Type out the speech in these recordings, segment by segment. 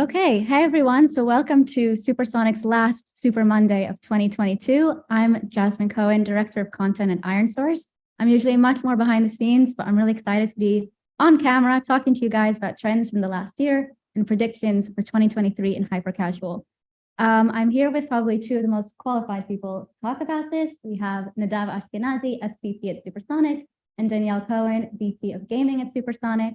Okay, hi everyone. So welcome to Supersonic's last Super Monday of 2022. I'm Jasmine Cohen, Director of Content at ironSource. I'm usually much more behind the scenes, but I'm really excited to be on camera talking to you guys about trends from the last year and predictions for 2023 in hyper-casual. I'm here with probably two of the most qualified people to talk about this. We have Nadav Ashkenazy, SVP at Supersonic, and Danielle Cohen, VP of Gaming at Supersonic,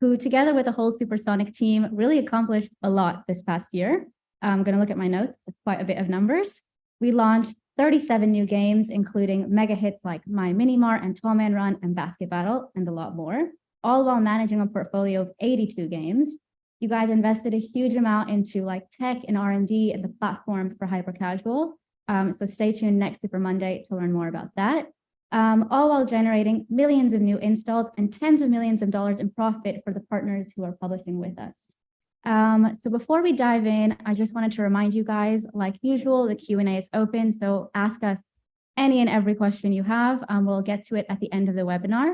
who together with the whole Supersonic team really accomplished a lot this past year. I'm going to look at my notes. It's quite a bit of numbers. We launched 37 new games, including mega hits like My Mini Mart and Tall Man Run and Basket Battle, and a lot more, all while managing a portfolio of 82 games. You guys invested a huge amount into like tech and R&D and the platform for hyper casual. So stay tuned next Super Monday to learn more about that. All while generating millions of new installs and tens of millions of dollars in profit for the partners who are publishing with us. So before we dive in, I just wanted to remind you guys, like usual, the Q&A is open. So ask us any and every question you have. We'll get to it at the end of the webinar.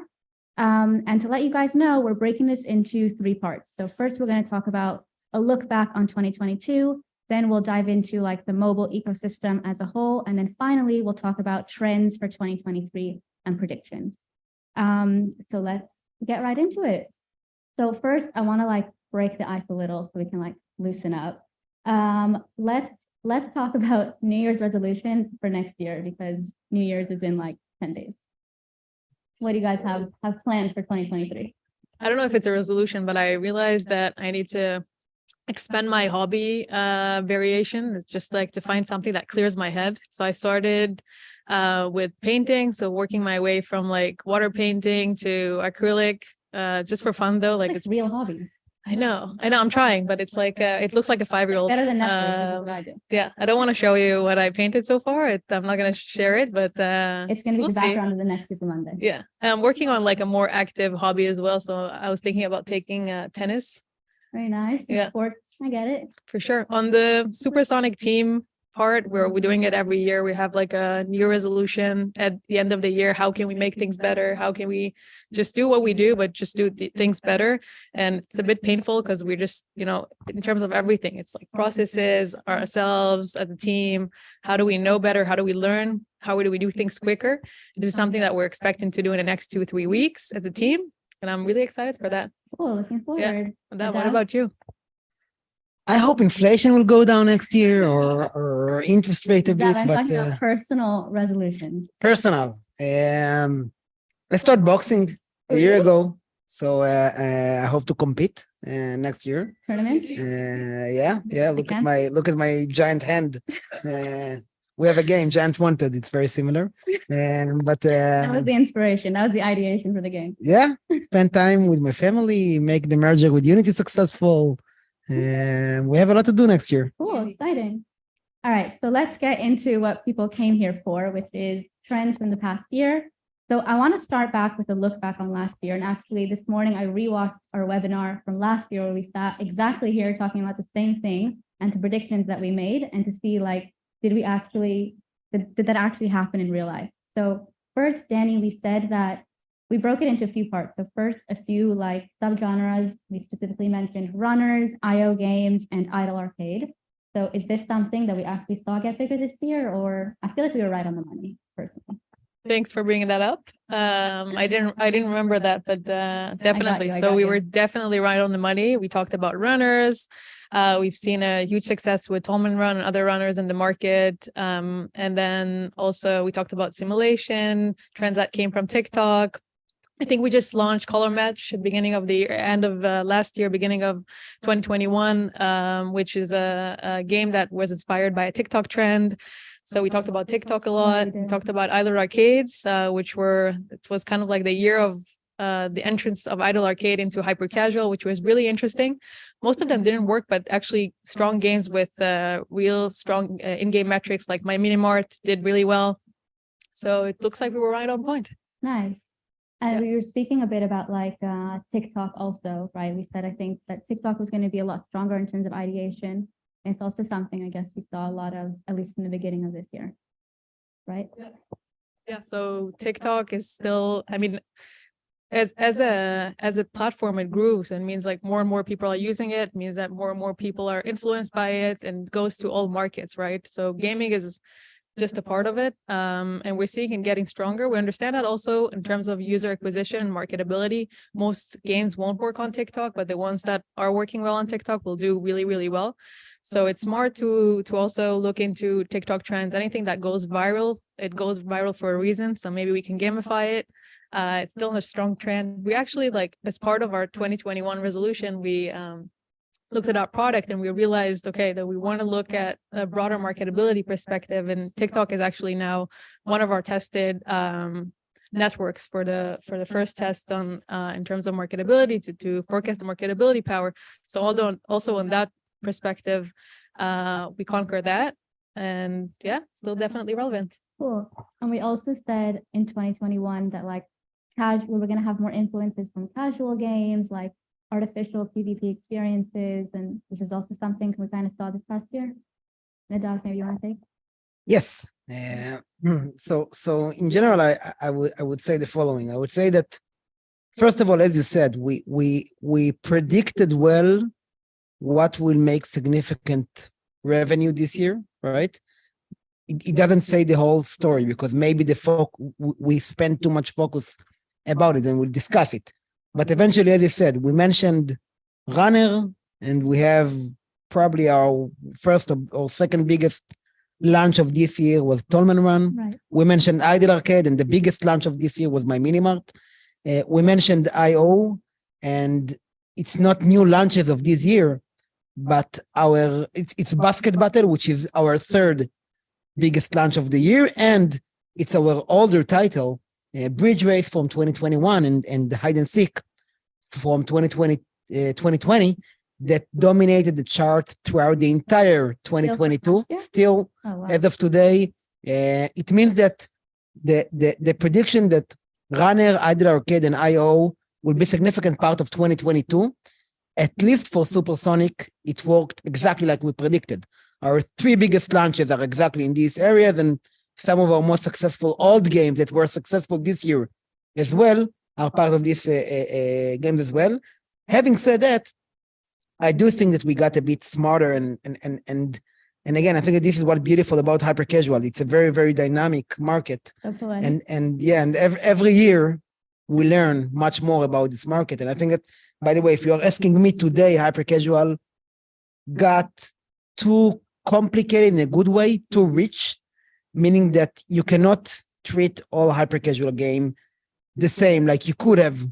And to let you guys know, we're breaking this into 3 parts. So first, we're going to talk about a look back on 2022. Then we'll dive into like the mobile ecosystem as a whole. And then finally, we'll talk about trends for 2023 and predictions. So let's get right into it. So first, I want to like break the ice a little so we can like loosen up. Let's talk about New Year's resolutions for next year, because New Year's is in like 10 days. What do you guys have planned for 2023? I don't know if it's a resolution, but I realized that I need to expand my hobby variation. It's just like to find something that clears my head. So I started with painting. So working my way from like water painting to acrylic, just for fun though. Like it's real hobby. I know, I'm trying, but it's like, it looks like a 5-year-old. Better than Netflix, this is what I do. Yeah, I don't want to show you what I painted so far. I'm not going to share it, but it's going to be the background of the next Super Monday. Yeah, I'm working on like a more active hobby as well. So I was thinking about taking tennis. Very nice. Yeah. Sport, I get it. For sure. On the Supersonic team part, where we're doing it every year, we have like a new resolution at the end of the year. How can we make things better? How can we just do what we do, but just do things better? And it's a bit painful because we're just, in terms of everything, it's like processes, ourselves as a team. How do we know better? How do we learn? How do we do things quicker? This is something that we're expecting to do in the next 2-3 weeks as a team. And I'm really excited for that. Cool, looking forward. Yeah. What about you? I hope inflation will go down next year, or interest rate a bit. I'm but talking about personal resolutions. Personal. I started boxing a year ago, so I hope to compete next year. Tournaments? Yeah. Look at my giant hand. We have a game, Giant Wanted. It's very similar. But that was the inspiration. That was the ideation for the game. Yeah, spend time with my family, make the merger with Unity successful. And we have a lot to do next year. Cool, exciting. All right, so let's get into what people came here for, which is trends from the past year. So I want to start back with a look back on last year. And actually this morning I rewatched our webinar from last year where we sat exactly here talking about the same thing and the predictions that we made, and to see like, did that actually happen in real life? So first, Danny, we said that we broke it into a few parts. So first, a few like subgenres. We specifically mentioned runners, IO games, and idle arcade. So is this something that we actually saw get bigger this year, or I feel like we were right on the money personally? Thanks for bringing that up. I didn't remember that, but definitely. So we were definitely right on the money. We talked about runners. We've seen a huge success with Tall Man Run and other runners in the market. And then also we talked about simulation, trends that came from TikTok. I think we just launched Color Match at the beginning of the year, end of last year, beginning of 2021, which is a game that was inspired by a TikTok trend. So we talked about TikTok a lot. We talked about idle arcades, it was kind of like the year of the entrance of idle arcade into hyper casual, which was really interesting. Most of them didn't work, but actually strong games with real strong in-game metrics like My Mini Mart did really well. So it looks like we were right on point. Nice. And we were speaking a bit about like TikTok also, right? We said, I think that TikTok was going to be a lot stronger in terms of ideation. And it's also something I guess we saw a lot of, at least in the beginning of this year, right? Yeah, so TikTok is still, I mean, as a platform, it grows and means like more and more people are using it, means that more and more people are influenced by it and goes to all markets, right? So gaming is just a part of it. And we're seeing it getting stronger. We understand that also in terms of user acquisition and marketability. Most games won't work on TikTok, but the ones that are working well on TikTok will do really, really well. So it's smart to also look into TikTok trends. Anything that goes viral, it goes viral for a reason. So maybe we can gamify it. It's still a strong trend. We actually, like, as part of our 2021 resolution, we looked at our product and we realized, okay, that we want to look at a broader marketability perspective. And TikTok is actually now one of our tested networks for the first test on in terms of marketability to forecast the marketability power. So although also on that perspective, we conquer that, and yeah, still definitely relevant. Cool. And we also said in 2021 that like we were going to have more influences from casual games, like artificial PvP experiences, and this is also something we kind of saw this past year. Nadav, maybe you want to take? Yes. So in general, I would say the following. I would say that first of all, as you said, we predicted well what will make significant revenue this year, right? It doesn't say the whole story because maybe we spend too much focus about it, and we'll discuss it. But eventually, as you said, we mentioned Runner, and we have probably our first or second biggest launch of this year was Tolman Run. Right. We mentioned Idle Arcade, and the biggest launch of this year was My Minimart. We mentioned IO, and it's not new launches of this year, but it's Basket Battle, which is our third biggest launch of the year, and it's our older title, Bridge Race from 2021 and Hide and Seek from 2020 that dominated the chart throughout the entire 2022. Still, oh, wow. As of today, it means that the prediction that Runner, Idle Arcade, and IO will be a significant part of 2022, at least for Supersonic, it worked exactly like we predicted. Our three biggest launches are exactly in these areas, and some of our most successful old games that were successful this year as well are part of these games as well. Having said that, I do think that we got a bit smarter, and again, I think that this is what's beautiful about hyper casual. It's a very, very dynamic market, and every year we learn much more about this market. And I think that, by the way, if you're asking me today, hyper casual got too complicated in a good way, too rich, meaning that you cannot treat all hyper casual game the same like you could have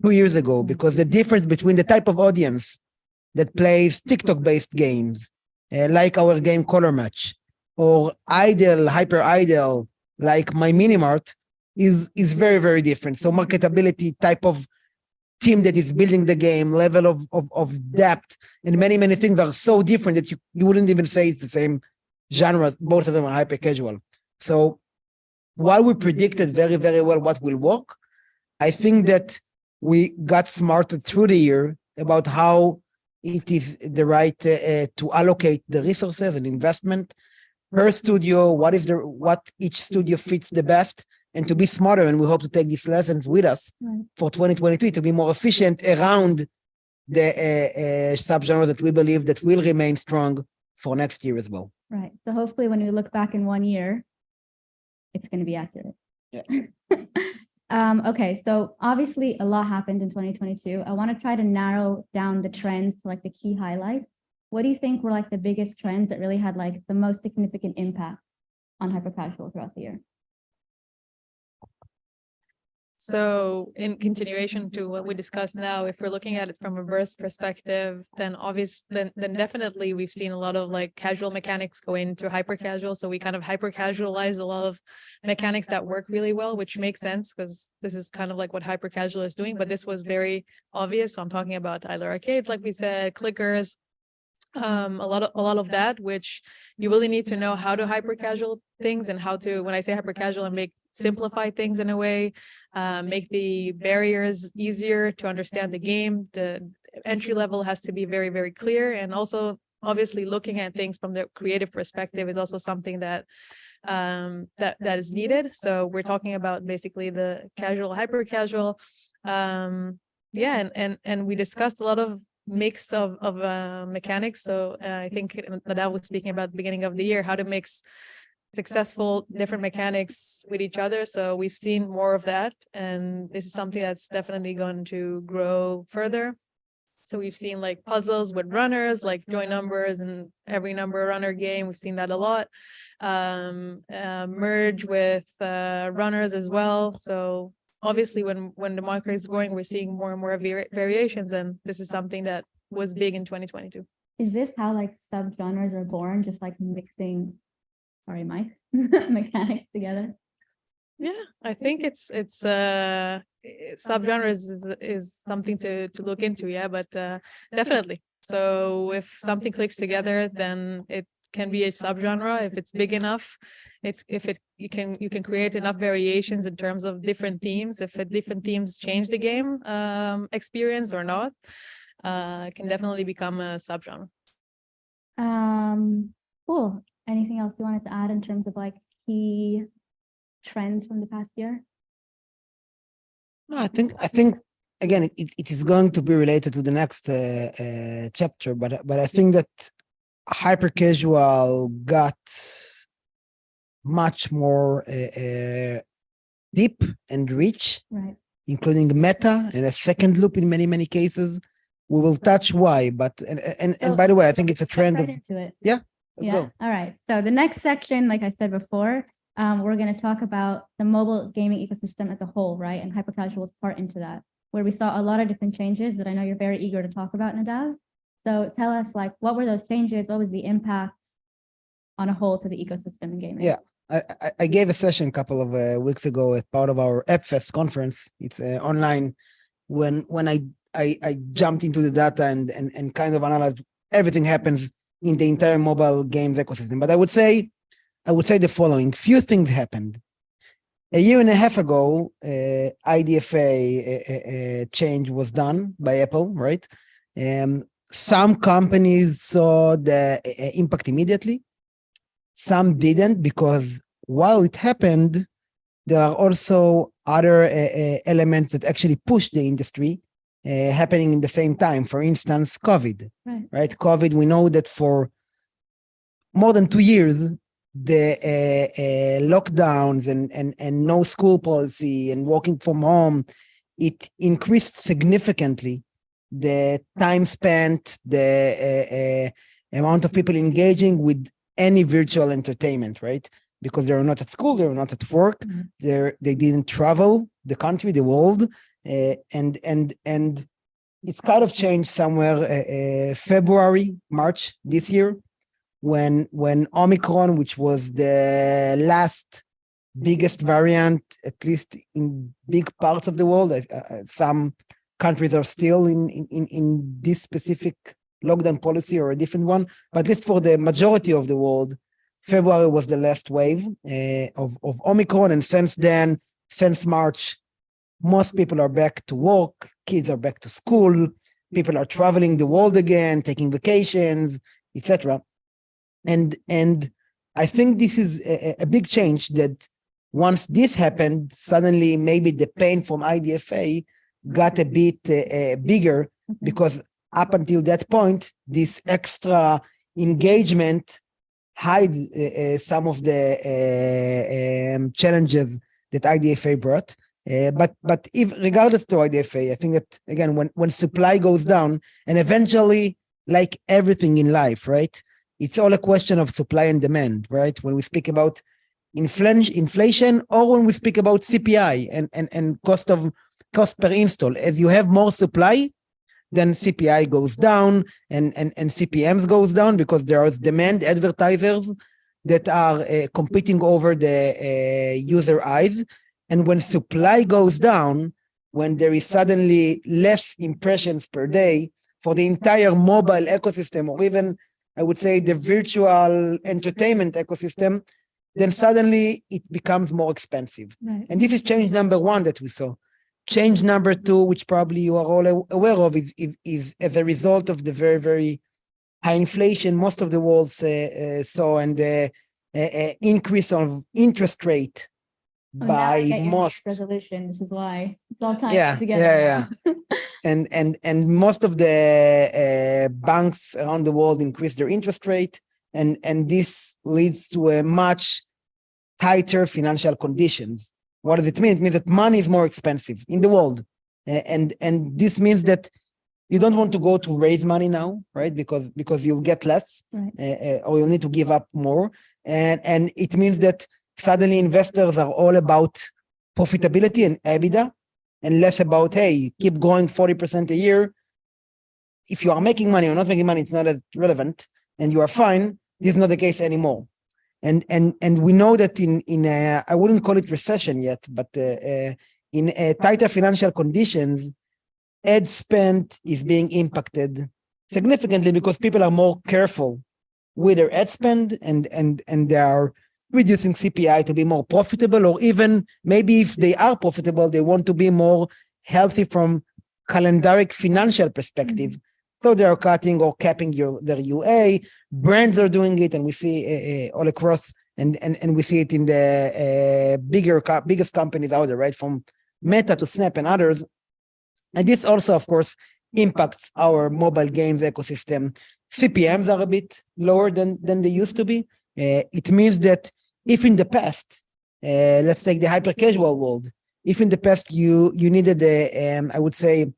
2 years ago, because the difference between the type of audience that plays TikTok-based games, like our game Color Match, or hyper idle, like My Minimart, is very, very different. So marketability, type of team that is building the game, level of depth, and many, many things are so different that you wouldn't even say it's the same genre. Both of them are hyper casual. So while we predicted very, very well what will work, I think that we got smarter through the year about how it is the right to allocate the resources and investment per studio, what each studio fits the best, and to be smarter. And we hope to take these lessons with us for 2023 to be more efficient around the subgenre that we believe that will remain strong for next year as well. Right. So hopefully when we look back in 1 year, it's going to be accurate. Yeah. Okay, so obviously a lot happened in 2022. I want to try to narrow down the trends to like the key highlights. What do you think were like the biggest trends that really had like the most significant impact on hypercasual throughout the year? So in continuation to what we discussed now, if we're looking at it from a burst perspective, then then definitely we've seen a lot of like casual mechanics go into hyper casual. So we kind of hyper casualize a lot of mechanics that work really well, which makes sense because this is kind of like what hyper casual is doing. But this was very obvious. So I'm talking about idle arcades, like we said, clickers, a lot of that, which you really need to know how to hyper casual things and how to, when I say hyper casual, I simplify things in a way, make the barriers easier to understand the game. The entry level has to be very, very clear. And also, obviously, looking at things from the creative perspective is also something that that is needed. So we're talking about basically the casual, hyper casual. Yeah, and we discussed a lot of mix of mechanics. So I think Nadav was speaking about the beginning of the year, how to mix successful different mechanics with each other. So we've seen more of that, and this is something that's definitely going to grow further. So we've seen like puzzles with runners, like join numbers and every number runner game. We've seen that a lot. Merge with runners as well. So obviously when the market is growing, we're seeing more and more variations, and this is something that was big in 2022. Is this how like subgenres are born, just like mixing, sorry, Mike, mechanics together? Yeah, I think it's subgenres is something to look into. Yeah, but definitely. So if something clicks together, then it can be a subgenre if it's big enough. You can create enough variations in terms of different themes. If different themes change the game experience or not, it can definitely become a subgenre. Cool. Anything else you wanted to add in terms of like key trends from the past year? No, I think again it is going to be related to the next chapter, but I think that hyper casual got much more deep and rich, right, including meta and a second loop in many cases. We will touch why, but and by the way, I think it's a trend right into it. Yeah, let's go. All right. So the next section, like I said before, we're going to talk about the mobile gaming ecosystem as a whole, right? And hypercasual is part into that, where we saw a lot of different changes that I know you're very eager to talk about, Nadav. So tell us, like, what were those changes? What was the impact on a whole to the ecosystem in gaming? Yeah, I gave a session a couple of weeks ago as part of our AppFest conference. It's online. When I jumped into the data and kind of analyzed everything happens in the entire mobile games ecosystem. But I would say the following: few things happened. A year and a half ago, IDFA change was done by Apple, right? Some companies saw the impact immediately. Some didn't, because while it happened, there are also other elements that actually push the industry happening in the same time. For instance, COVID, right? COVID, we know that for more than 2 years, the lockdowns and no school policy and working from home, it increased significantly the time spent, the amount of people engaging with any virtual entertainment, right? Because they were not at school, they were not at work, they didn't travel the country, the world, and it's kind of changed somewhere February, March this year, when Omicron, which was the last biggest variant, at least in big parts of the world, some countries are still in this specific lockdown policy or a different one, but at least for the majority of the world, February was the last wave of Omicron, and since then, since March, most people are back to work, kids are back to school, people are traveling the world again, taking vacations, etc. And I think this is a big change, that once this happened, suddenly maybe the pain from IDFA got a bit bigger, because up until that point, this extra engagement hide some of the challenges that IDFA brought. But if regardless to IDFA, I think that again, when supply goes down, and eventually, like everything in life, right, it's all a question of supply and demand, right? When we speak about inflation, or when we speak about CPI and cost per install, as you have more supply, then CPI goes down and CPMs goes down, because there are demand advertisers that are competing over the user eyes. And when supply goes down, when there is suddenly less impressions per day for the entire mobile ecosystem, or even, I would say, the virtual entertainment ecosystem, then suddenly it becomes more expensive. Right. And this is change number one that we saw. Change number two, which probably you are all aware of, is as a result of the very, very high inflation most of the world saw, and the increase of interest rate by most resolution. This is why it's all time yeah together. and most of the banks around the world increase their interest rate, and this leads to a much tighter financial conditions. What does it mean? It means that money is more expensive in the world, and this means that you don't want to go to raise money now, right? Because you'll get less, Right. or you'll need to give up more, and it means that suddenly investors are all about profitability and EBITDA, and less about, hey, keep growing 40% a year. If you are making money or not making money, it's not as relevant, and you are fine. This is not the case anymore. And we know that in I wouldn't call it recession yet, but in tighter financial conditions, ad spend is being impacted significantly because people are more careful with their ad spend, and they are reducing CPI to be more profitable, or even maybe if they are profitable, they want to be more healthy from calendaric financial perspective. So they are cutting or capping their UA. Brands are doing it, and we see all across, and we see it in the biggest companies out there, right? From Meta to Snap and others. And this also, of course, impacts our mobile games ecosystem. CPMs are a bit lower than they used to be. It means that if in the past, let's take the hyper casual world, if in the past you needed I would say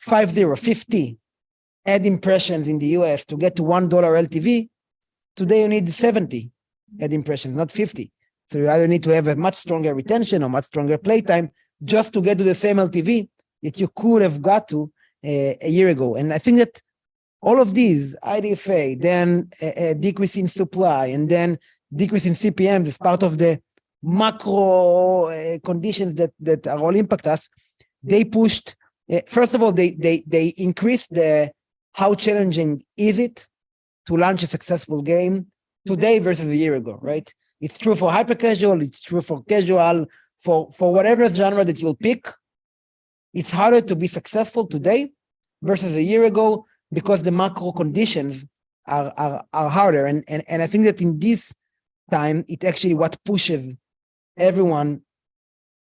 50 ad impressions in the US to get to $1 LTV, today you need 70 ad impressions, not 50. So you either need to have a much stronger retention or much stronger playtime just to get to the same LTV that you could have got to a year ago. And I think that all of these, IDFA, then a decrease in supply, and then decrease in CPM is part of the macro conditions that are all impact us. They pushed, first of all, they increased how challenging is it to launch a successful game today versus a year ago, right? It's true for hyper casual, it's true for casual, for whatever genre that you'll pick. It's harder to be successful today versus a year ago because the macro conditions are harder. And I think that in this time, it actually what pushes everyone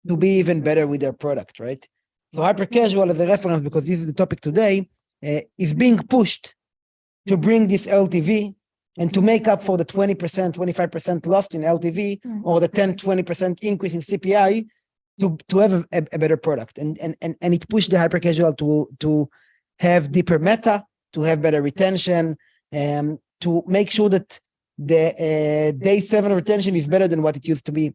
to be even better with their product, right? So hyper casual as a reference, because this is the topic today, is being pushed to bring this LTV and to make up for the 20%, 25% lost in LTV, or the 10, 20% increase in CPI, to have a better product. And it pushed the hyper casual to have deeper meta, to have better retention, to make sure that the day 7 retention is better than what it used to be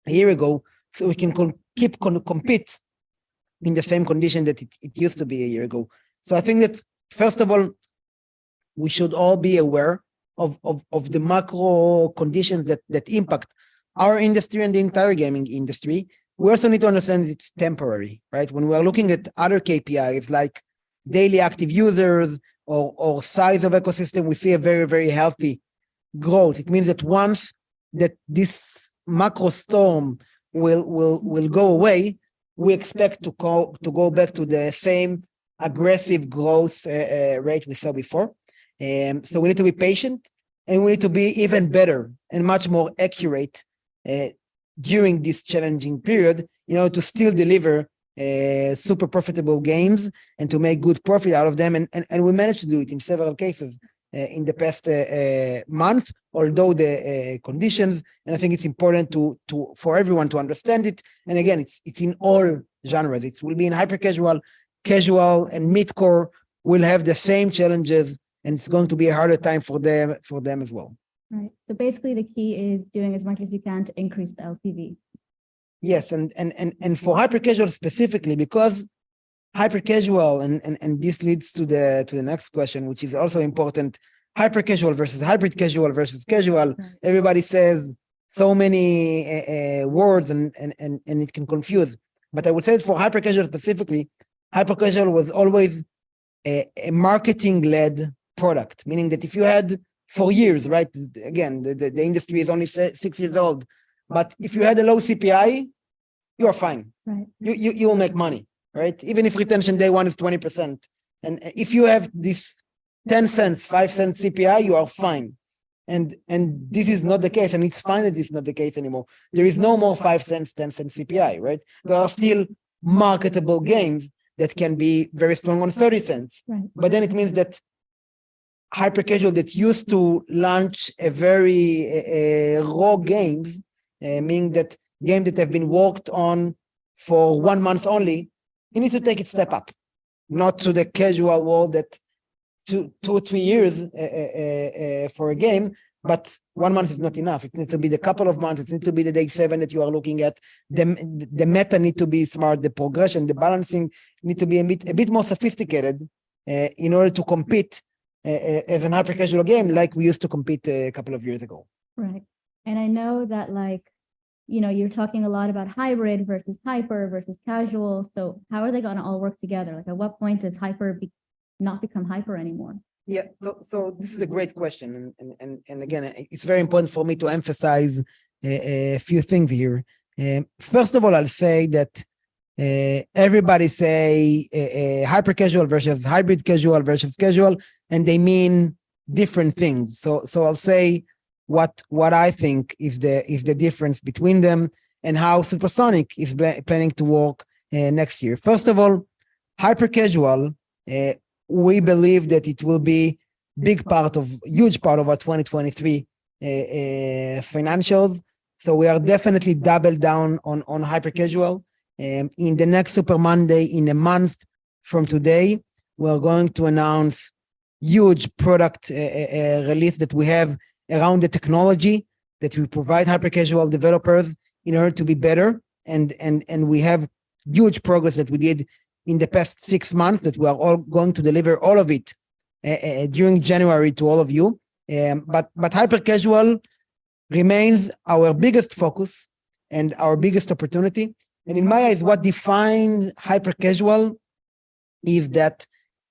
a year ago, so we can compete in the same condition that it used to be a year ago. So I think that, first of all, we should all be aware of the macro conditions that impact our industry and the entire gaming industry. We also need to understand it's temporary, right? When we're looking at other KPIs like daily active users or size of ecosystem, we see a very, very healthy growth. It means that once that this macro storm will go away, we expect to go back to the same aggressive growth rate we saw before. So we need to be patient, and we need to be even better and much more accurate during this challenging period, to still deliver super profitable games and to make good profit out of them. And we managed to do it in several cases in the past month, although the conditions, and I think it's important for everyone to understand it. And again, it's in all genres. It will be in hyper casual, casual, and mid-core will have the same challenges, and it's going to be a harder time for them as well. Right. So basically the key is doing as much as you can to increase the LTV. Yes, and for hyper casual specifically, because hyper casual, and this leads to the next question, which is also important. Hyper casual versus hybrid casual versus casual. Right. Everybody says so many words, and it can confuse. But I would say that for hyper casual specifically, hyper casual was always a marketing-led product, meaning that if you had for years, right? Again, the industry is only 6 years old, but if you had a low CPI, you are fine. Right. You will make money, right? Even if retention day 1 is 20%, and if you have this 10 cents, 5 cents CPI, you are fine. And this is not the case, and it's fine that it's not the case anymore. There is no more 5 cents, 10 cents CPI, right? There are still marketable games that can be very strong on 30 cents. Right. But then it means that hyper casual that used to launch a very raw games, meaning that games that have been worked on for 1 month only, you need to take it step up, not to the casual world that 2 or 3 years for a game, but 1 month is not enough. It needs to be the couple of months. It needs to be the day 7 that you are looking at. The meta need to be smart. The progression, the balancing need to be a bit more sophisticated in order to compete as an hyper casual game like we used to compete a couple of years ago. Right. And I know that, like, you know, you're talking a lot about hybrid versus hyper versus casual. So how are they going to all work together? Like, at what point does hyper not become hyper anymore? Yeah, so this is a great question, and again, it's very important for me to emphasize a few things here. First of all, I'll say that everybody say hyper casual versus hybrid casual versus casual, and they mean different things. So I'll say what I think is the difference between them and how Supersonic is planning to work next year. First of all, hyper casual. We believe that it will be huge part of our 2023 financials. So we are definitely double down on hyper casual. In the next Super Monday, in a month from today, we're going to announce huge product release that we have around the technology that we provide hyper casual developers in order to be better. And we have huge progress that we did in the past 6 months that we are all going to deliver all of it during January to all of you. But hyper casual remains our biggest focus and our biggest opportunity. And in my eyes, what defines hyper casual is that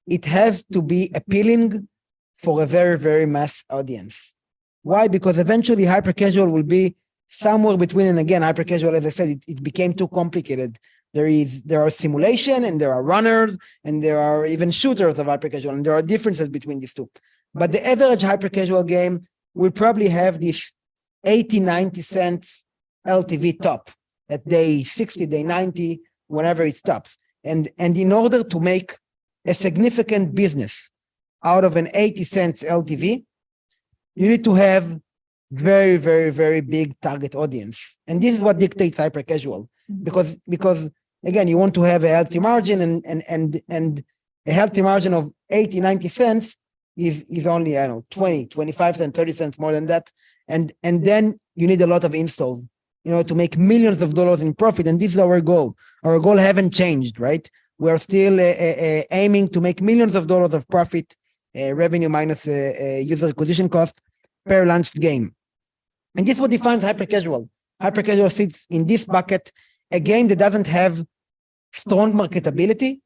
it has to be appealing for a very, very mass audience. Why? Because eventually hyper casual will be somewhere between, and again, hyper casual, as I said, it became too complicated. There are simulation and there are runners and there are even shooters of hyper casual, and there are differences between these two. But the average hyper casual game will probably have this 80, 90 cents LTV top at day 60, day 90, whenever it stops. And in order to make a significant business out of an 80 cents LTV, you need to have very, very, very big target audience. And this is what dictates hyper casual. Because again, you want to have a healthy margin, and a healthy margin of 80, 90 cents is only, 20, 25 cents, 30 cents more than that. And then you need a lot of installs, to make millions of dollars in profit. And this is our goal. Our goal haven't changed, right? We're still aiming to make millions of dollars of profit, revenue minus user acquisition cost per launched game. And this is what defines hyper casual. Hyper casual sits in this bucket. A game that doesn't have strong marketability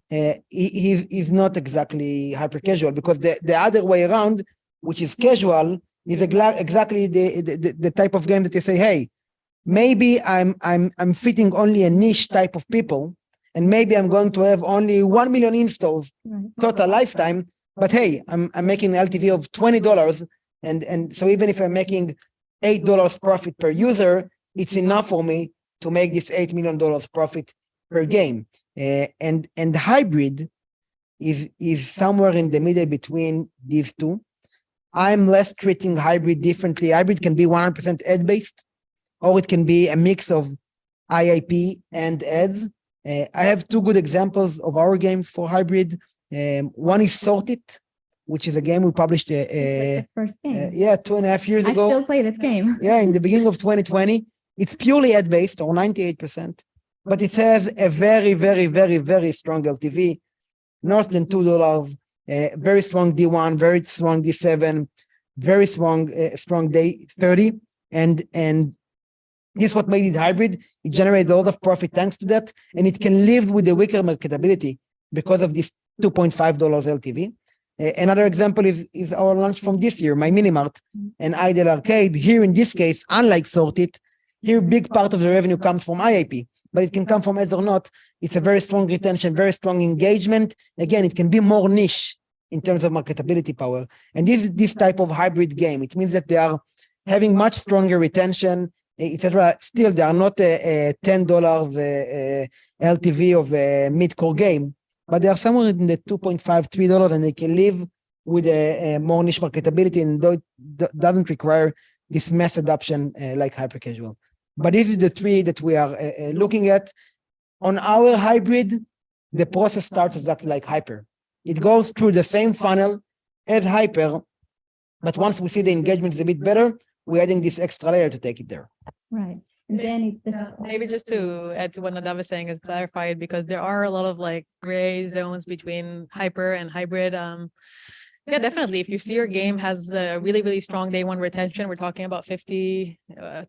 is not exactly hyper casual, because the other way around, which is casual, is exactly the type of game that you say, hey, maybe I'm fitting only a niche type of people, and maybe I'm going to have only 1 million installs total lifetime, but hey, I'm making an LTV of $20, and so even if I'm making $8 profit per user, it's enough for me to make this $8 million profit per game. And hybrid is somewhere in the middle between these two. I'm less treating hybrid differently. Hybrid can be 100% ad-based, or it can be a mix of IIP and ads. I have 2 good examples of our games for hybrid. One is Sorted, which is a game we published first game. 2.5 years ago. I still play this game. In the beginning of 2020. It's purely ad-based, or 98%, but it has a very, very, very, very strong LTV, north than $2, very strong D1, very strong D7, very strong day 30, and this is what made it hybrid. It generated a lot of profit thanks to that, and it can live with the weaker marketability because of this $2.5 LTV. Another example is our launch from this year, My Minimart, and Idle Arcade. Here in this case, unlike Sorted, here big part of the revenue comes from IIP, but it can come from ads or not. It's a very strong retention, very strong engagement. Again, it can be more niche in terms of marketability power. And this type of hybrid game, it means that they are having much stronger retention, etc. Still, they are not a $10 LTV of a mid-core game, but they are somewhere in the $2.5, $3, and they can live with a more niche marketability and doesn't require this mass adoption like hyper casual. But this is the three that we are looking at. On our hybrid, the process starts exactly like hyper. It goes through the same funnel as hyper, but once we see the engagement is a bit better, we're adding this extra layer to take it there. Right. And Danny, maybe just to add to what Nadav is saying is clarify it, because there are a lot of like gray zones between hyper and hybrid. Yeah, definitely. If you see your game has a really, really strong day one retention, we're talking about 50,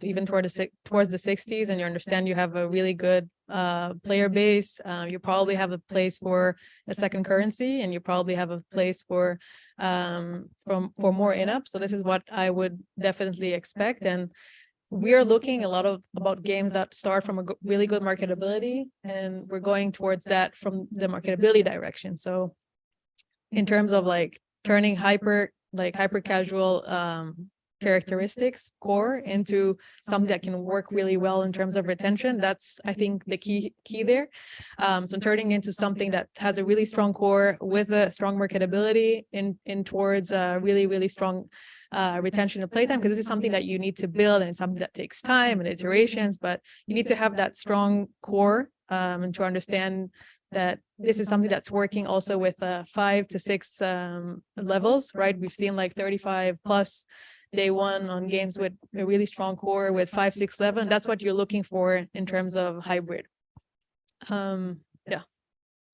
even towards the 60s, and you understand you have a really good player base. You probably have a place for a second currency, and you probably have a place for more in-app. So this is what I would definitely expect. And we are looking a lot about games that start from a really good marketability, and we're going towards that from the marketability direction. So in terms of like turning hyper casual characteristics core into something that can work really well in terms of retention, that's I think the key there. So turning into something that has a really strong core with a strong marketability in towards really, really strong retention of playtime, because this is something that you need to build, and it's something that takes time and iterations, but you need to have that strong core and to understand that this is something that's working also with 5 to 6 levels, right? We've seen like 35 plus day one on games with a really strong core with 5, 6, 7. That's what you're looking for in terms of hybrid. Yeah.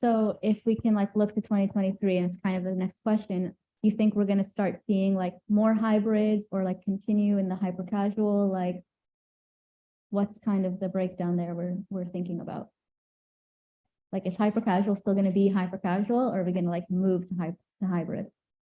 So if we can like look to 2023, and it's kind of the next question, do you think we're going to start seeing like more hybrids or like continue in the hyper casual? Like what's kind of the breakdown there we're thinking about? Like, is hyper casual still going to be hyper casual, or are we going to like move to hybrid?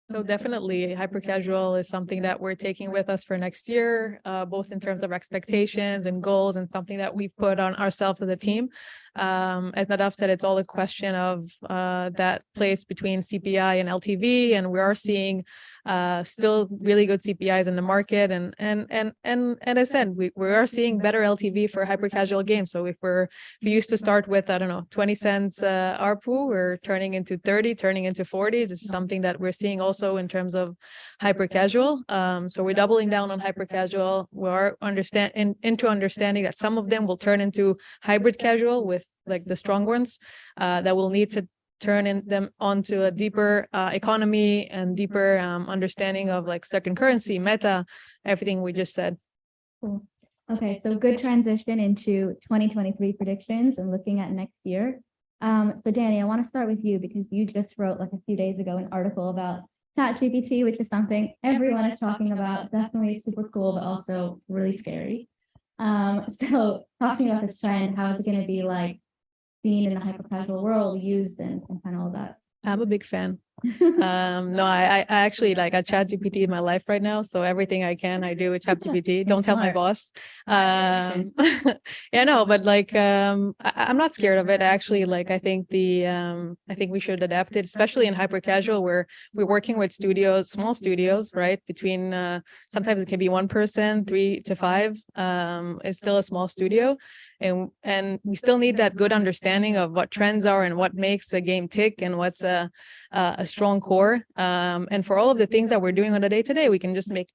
So definitely hyper casual is something that we're taking with us for next year, both in terms of expectations and goals, and something that we've put on ourselves as a team. As Nadav said, it's all a question of that place between CPI and LTV, and we are seeing still really good CPIs in the market, and as I said, we are seeing better LTV for hyper casual games. So if we used to start with 20 cents ARPU, we're turning into 30, turning into 40. This is something that we're seeing also in terms of hyper casual. So we're doubling down on hyper casual. We are understanding that some of them will turn into hybrid casual with like the strong ones that will need to turn them onto a deeper economy and deeper understanding of like second currency, meta, everything we just said. Cool. Okay, so good transition into 2023 predictions and looking at next year. So Danny, I want to start with you because you just wrote like a few days ago an article about ChatGPT, which is something everyone is talking about. Definitely super cool, but also really scary. So talking about this trend, how is it going to be like seen in the hyper casual world, used and kind of all that? I'm a big fan. No, I actually like a ChatGPT in my life right now. So everything I do with ChatGPT. Don't tell my boss. Yeah, no, but like I'm not scared of it. Actually, like I think we should adapt it, especially in hyper casual where we're working with studios, small studios, right? Between sometimes it can be 1 person, 3 to 5. It's still a small studio, and we still need that good understanding of what trends are and what makes a game tick and what's a strong core, and for all of the things that we're doing on a day-to-day, we can just make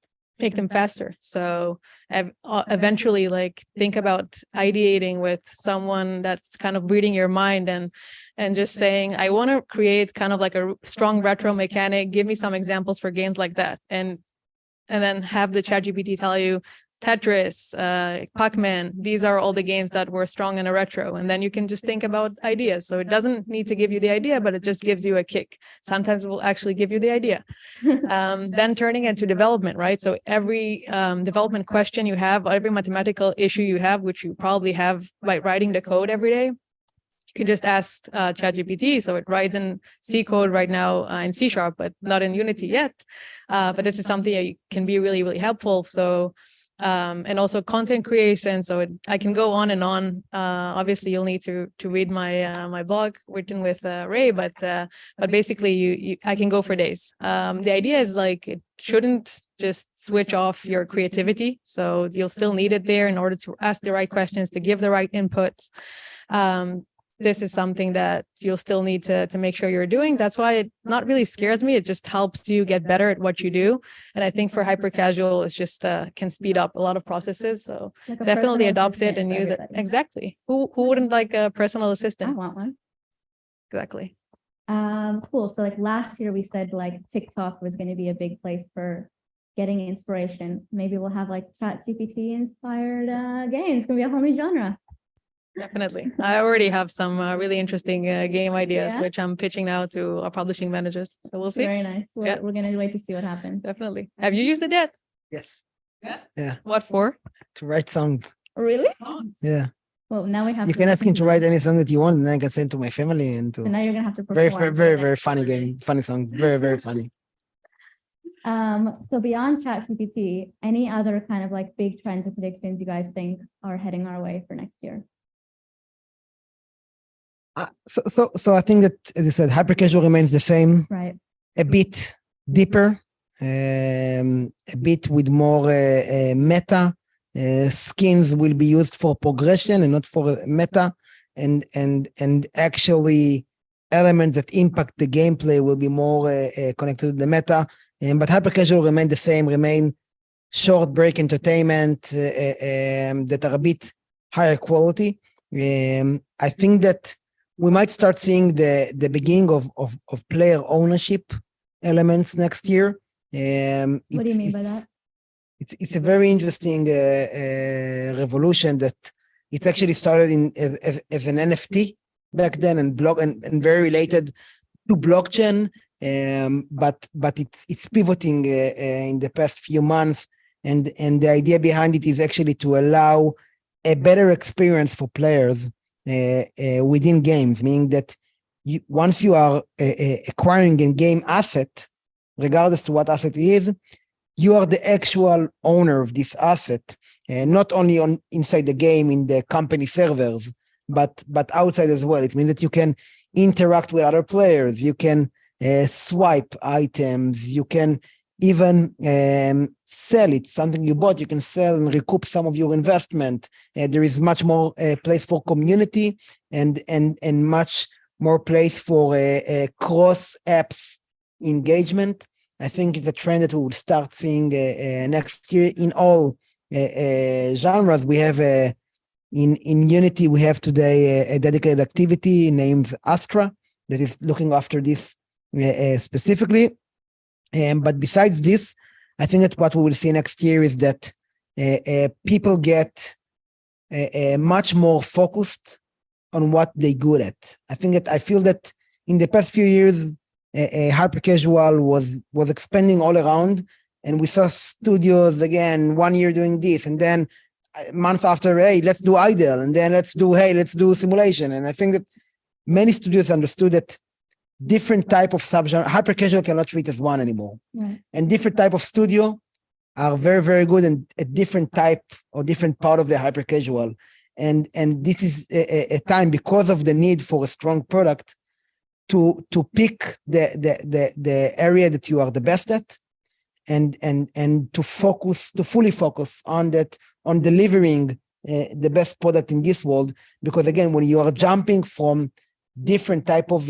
them faster. So eventually, like think about ideating with someone that's kind of reading your mind and just saying, I want to create kind of like a strong retro mechanic. Give me some examples for games like that, and then have the ChatGPT tell you Tetris, Pac-Man, these are all the games that were strong in a retro. And then you can just think about ideas. So it doesn't need to give you the idea, but it just gives you a kick. Sometimes it will actually give you the idea. Then turning into development, right? So every development question you have, every mathematical issue you have, which you probably have by writing the code every day, you can just ask ChatGPT. So it writes in C code right now in C#, but not in Unity yet. But this is something that can be really, really helpful. So and also content creation. So I can go on and on. Obviously, you'll need to read my blog written with Ray, but basically, I can go for days. The idea is like it shouldn't just switch off your creativity. So you'll still need it there in order to ask the right questions, to give the right inputs. This is something that you'll still need to make sure you're doing. That's why it not really scares me. It just helps you get better at what you do. And I think for hyper casual, it's just can speed up a lot of processes. So Like a definitely personal adopt it assistant and for use it. everybody. Exactly. Who wouldn't like a personal I assistant? want one. Exactly. Cool. So like last year we said like TikTok was going to be a big place for getting inspiration. Maybe we'll have like ChatGPT inspired games. It's going to be a whole new genre. Definitely. I already have some really interesting game ideas, Yeah? which I'm pitching now to our publishing managers. So we'll see. Very nice. Yeah. We're going to wait to see what happens. Definitely. Have you used it yet? Yes. Yeah. Yeah. What for? To write songs. Really? Songs. Yeah. Well, now we have You to can ask listen me to them. write any song that you want, and then I can send to my family and So to now you're going to have to very, perform. very, very, very funny game, funny song, very, very funny. So beyond ChatGPT, any other kind of like big trends or predictions you guys think are heading our way for next year? So I think that, as I said, hyper casual remains the same, Right. a bit deeper, a bit with more meta. Skins will be used for progression and not for meta, and actually elements that impact the gameplay will be more connected to the meta. But hyper casual remain the same, remain short break entertainment that are a bit higher quality. I think that we might start seeing the beginning of player ownership elements next year. What do you mean by that? It's a very interesting revolution that it actually started as an NFT back then and very related to blockchain. But it's pivoting in the past few months, and the idea behind it is actually to allow a better experience for players within games, meaning that once you are acquiring a game asset, regardless to what asset it is, you are the actual owner of this asset, not only inside the game in the company servers, but outside as well. It means that you can interact with other players, you can swipe items, you can even sell it, something you bought, you can sell and recoup some of your investment. There is much more place for community and much more place for cross apps engagement. I think it's a trend that we will start seeing next year in all genres. We have in Unity, we have today a dedicated activity named Astra that is looking after this specifically. But besides this, I think that what we will see next year is that people get much more focused on what they're good at. I feel that in the past few years, hyper casual was expanding all around, and we saw studios again 1 year doing this, and then a month after, hey, let's do idle, and then let's do simulation. And I think that many studios understood that different type of subgenre, hyper casual cannot treat as one anymore. Right. And different type of studio are very, very good in a different type or different part of the hyper casual. And this is a time, because of the need for a strong product, to pick the area that you are the best at, and to fully focus on that, on delivering the best product in this world. Because again, when you are jumping from different type of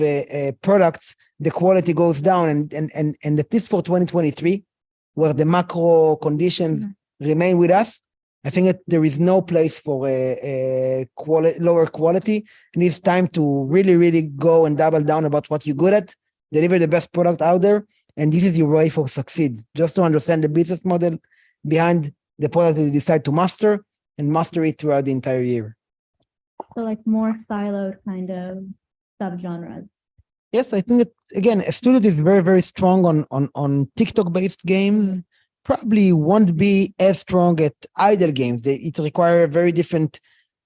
products, the quality goes down, and at least for 2023, where the macro conditions remain with us, I think that there is no place for lower quality. And it's time to really, really go and double down about what you're good at, deliver the best product out there, and this is your way for succeed. Just to understand the business model behind the product that you decide to master, and master it throughout the entire year. So like more siloed kind of subgenres. Yes, I think that, again, a studio that is very, very strong on TikTok-based games probably won't be as strong at idle games. It requires a very different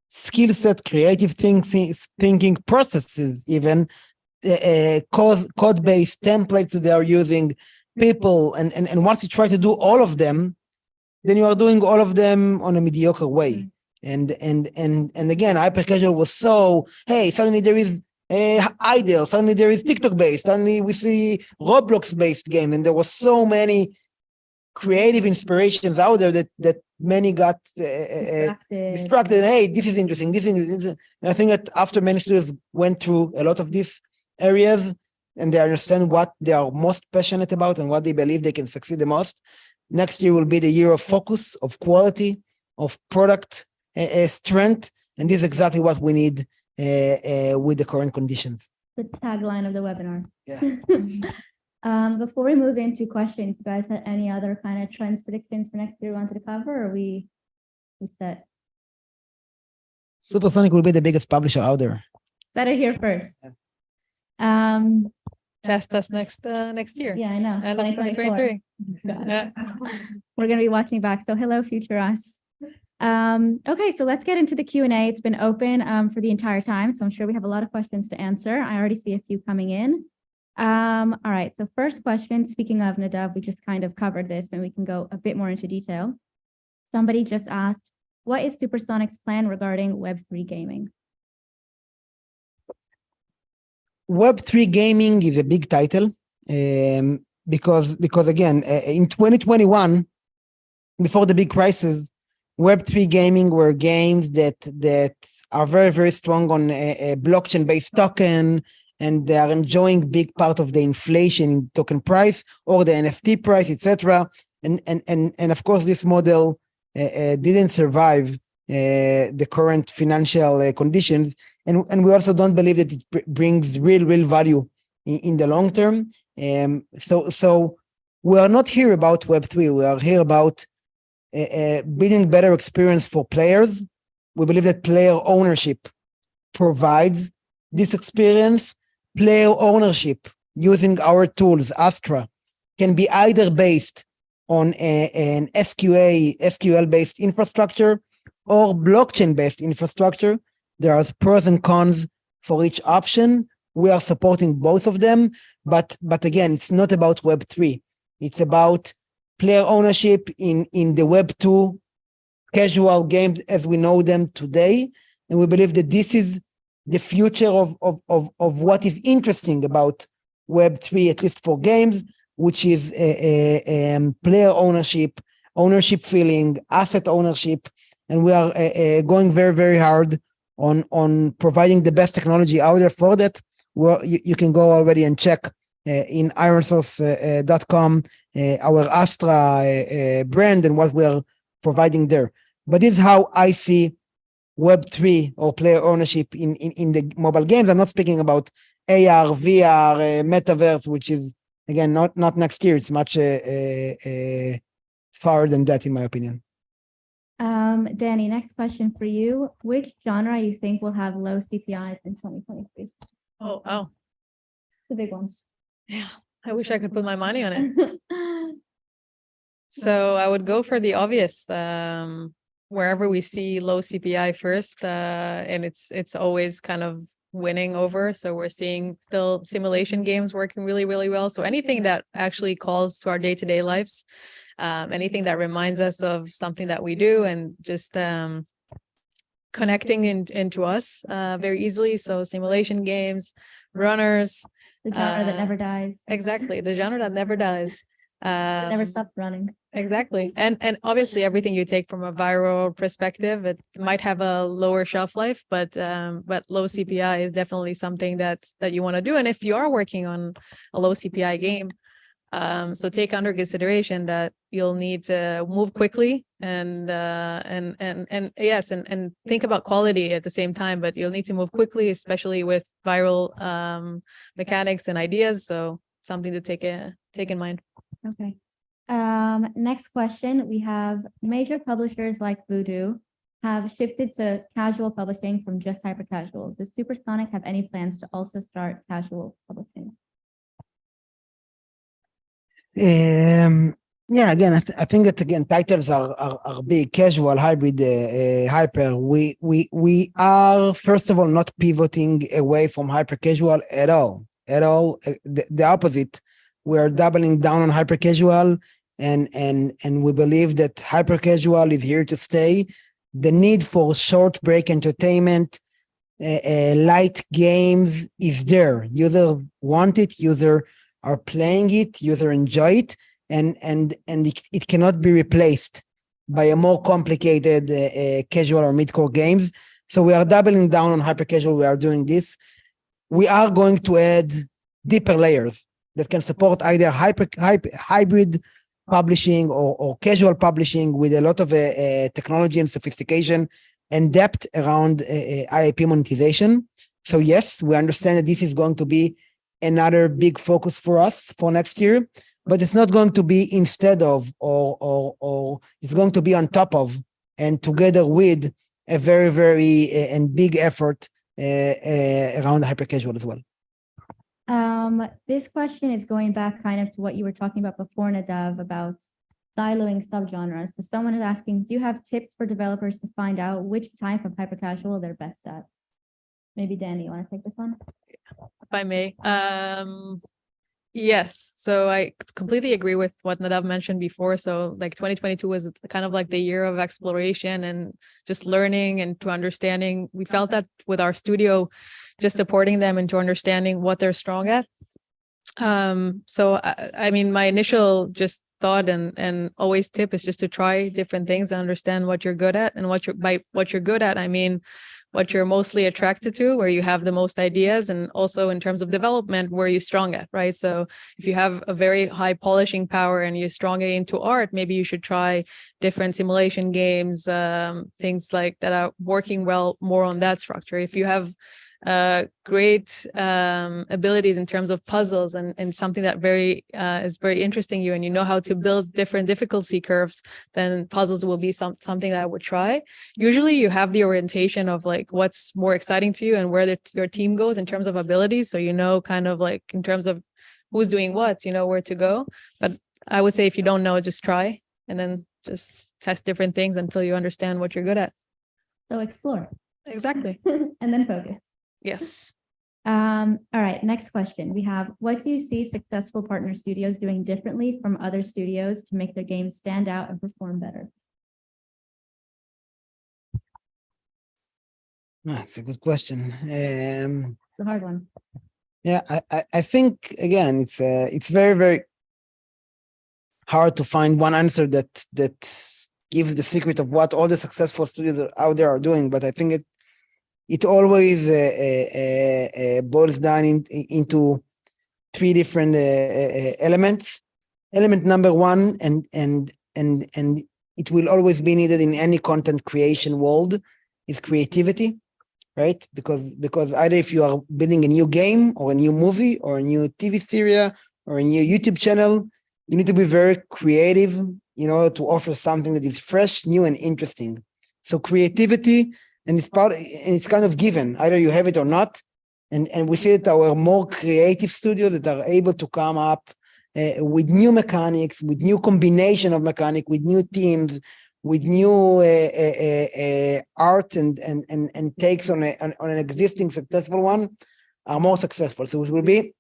skill set, creative thinking processes, even code-based templates that they are using, people. And once you try to do all of them, then you are doing all of them on a mediocre way. And again, hyper casual was so, hey, suddenly there is idle, suddenly there is TikTok based, suddenly we see Roblox based game, and there was so many creative inspirations out there that many got distracted. Hey, this is interesting. This is interesting. And I think that after many studios went through a lot of these areas and they understand what they are most passionate about and what they believe they can succeed the most, next year will be the year of focus, of quality, of product strength, and this is exactly what we need with the current conditions. The tagline of the webinar. Yeah. Before we move into questions, you guys had any other kind of trends, predictions for next year you wanted to cover, or we set? Supersonic will be the biggest publisher out there. Set it here first. Test us next year. Yeah, I know. And 2023. Yeah. We're going to be watching back. So hello, future us. Okay, so let's get into the Q&A. It's been open for the entire time, so I'm sure we have a lot of questions to answer. I already see a few coming in. All right, so first question, speaking of Nadav, we just kind of covered this, but we can go a bit more into detail. Somebody just asked, what is Supersonic's plan regarding Web3 gaming? Web3 gaming is a big title because again, in 2021, before the big crisis, Web3 gaming were games that are very, very strong on a blockchain-based token, and they are enjoying big part of the inflation in token price or the NFT price, etc. And of course, this model didn't survive the current financial conditions, and we also don't believe that it brings real value in the long term. So we are not here about Web3. We are here about building better experience for players. We believe that player ownership provides this experience. Player ownership using our tools, Astra, can be either based on an SQL-based infrastructure or blockchain-based infrastructure. There are pros and cons for each option. We are supporting both of them, but again, it's not about Web3. It's about player ownership in the Web2 casual games as we know them today. And we believe that this is the future of what is interesting about Web3, at least for games, which is player ownership feeling, asset ownership. And we are going very, very hard on providing the best technology out there for that. Well, you can go already and check in ironSource.com our Astra brand and what we are providing there. But this is how I see Web3 or player ownership in the mobile games. I'm not speaking about AR, VR, metaverse, which is, again, not next year. It's much farther than that, in my opinion. Danny, next question for you. Which genre you think will have low CPIs in 2023? Oh. The big ones. Yeah, I wish I could put my money on it. So I would go for the obvious. Wherever we see low CPI first, and it's always kind of winning over. So we're seeing still simulation games working really, really well. So anything that actually calls to our day-to-day lives, anything that reminds us of something that we do and just connecting into us very easily. So simulation games, runners. The genre that never dies. Exactly, the genre that never dies. It never stopped running. Exactly. And obviously everything you take from a viral perspective, it might have a lower shelf life, but low CPI is definitely something that you want to do. And if you are working on a low CPI game, so take under consideration that you'll need to move quickly and yes, and think about quality at the same time, but you'll need to move quickly, especially with viral mechanics and ideas. So something to take in mind. Okay. Next question, we have major publishers like Voodoo have shifted to casual publishing from just hyper casual. Does Supersonic have any plans to also start casual publishing? Yeah, again, I think that again titles are big, casual, hybrid, hyper. We are first of all not pivoting away from hyper casual at all. The opposite. We are doubling down on hyper casual and we believe that hyper casual is here to stay. The need for short break entertainment, light games is there. Users want it, users are playing it, users enjoy it, and it cannot be replaced by a more complicated casual or mid-core games. So we are doubling down on hyper casual. We are doing this. We are going to add deeper layers that can support either hybrid publishing or casual publishing with a lot of technology and sophistication and depth around IAP monetization. So yes, we understand that this is going to be another big focus for us for next year, but it's not going to be instead of or it's going to be on top of and together with a very, very and big effort around hyper casual as well. This question is going back kind of to what you were talking about before, Nadav, about siloing subgenres. So someone is asking, do you have tips for developers to find out which type of hyper casual they're best at? Maybe Danny, you want to take this one? If I may. Yes. So I completely agree with what Nadav mentioned before. So like 2022 was kind of like the year of exploration and just learning and to understanding. We felt that with our studio, just supporting them into understanding what they're strong at. So I mean, my initial just thought and always tip is just to try different things and understand what you're good at. And by what you're good at, I mean what you're mostly attracted to, where you have the most ideas, and also in terms of development, where you're strong at, right? So if you have a very high polishing power and you're strong into art, maybe you should try different simulation games, things like that are working well more on that structure. If you have great abilities in terms of puzzles and something that is very interesting you, and you know how to build different difficulty curves, then puzzles will be something that I would try. Usually you have the orientation of like what's more exciting to you and where your team goes in terms of abilities, so you know kind of like in terms of who's doing what, you know where to go. But I would say if you don't know, just try and then just test different things until you understand what you're good at. So explore. Exactly. And then focus. Yes. All right, next question. We have, what do you see successful partner studios doing differently from other studios to make their games stand out and perform better? That's a good question. It's a hard one. Yeah, I think again it's very, very hard to find one answer that gives the secret of what all the successful studios out there are doing, but I think it always boils down into three different elements. Element number one, and it will always be needed in any content creation world, is creativity, right? Because either if you are building a new game or a new movie or a new TV series or a new YouTube channel, you need to be very creative in order to offer something that is fresh, new, and interesting. So creativity. And it's kind of given, either you have it or not. And we see that our more creative studios that are able to come up with new mechanics, with new combination of mechanics, with new teams, with new art and takes on an existing successful one, are more successful. So it will be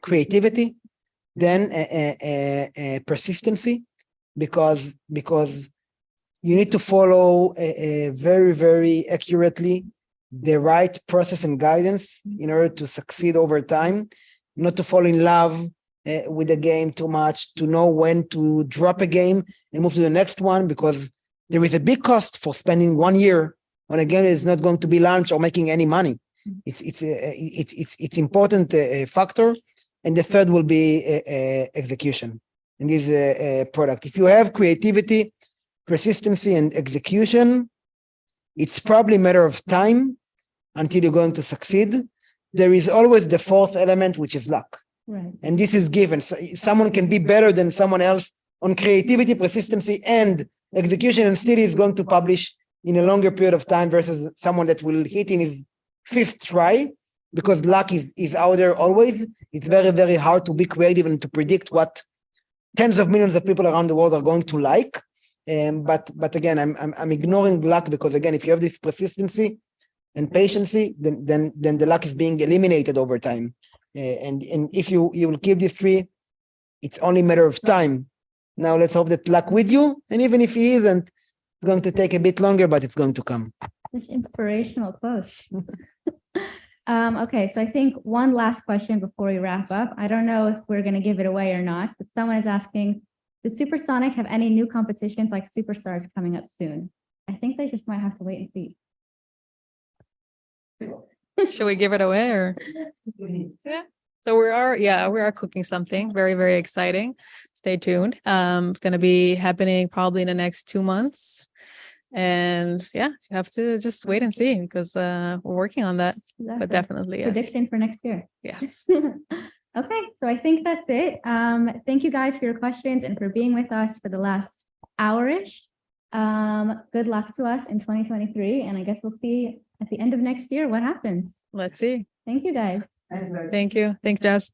creativity, then persistency, because you need to follow very, very accurately the right process and guidance in order to succeed over time, not to fall in love with the game too much, to know when to drop a game and move to the next one, because there is a big cost for spending 1 year on a game that is not going to be launched or making any money. It's important factor. And the third will be execution in this product. If you have creativity, persistency, and execution, it's probably a matter of time until you're going to succeed. There is always the fourth element, which is luck. Right. And this is given. So someone can be better than someone else on creativity, persistency, and execution, and still is going to publish in a longer period of time versus someone that will hit in his fifth try, because luck is out there always. It's very, very hard to be creative and to predict what tens of millions of people around the world are going to like. But again, I'm ignoring luck, because again, if you have this persistency and patience, then the luck is being eliminated over time. And if you will keep these three, it's only a matter of time Now let's hope that luck with you. And even if he isn't, it's going to take a bit longer, but it's going to come. Such inspirational quote. Okay, so I think one last question before we wrap up. I don't know if we're going to give it away or not, but someone is asking, does Supersonic have any new competitions like Superstars coming up soon? I think they just might have to wait and see. Should we give it away or? Yeah. So we are cooking something very, very exciting. Stay tuned. It's going to be happening probably in the next 2 months. And yeah, you have to just wait and see because we're working on that. Exactly. But definitely, yes. Prediction for next year. Yes. Okay, so I think that's it. Thank you guys for your questions and for being with us for the last hour-ish. Good luck to us in 2023. And I guess we'll see at the end of next year what happens. Let's see. Thank you, guys. Thank you. Thank you, Jess.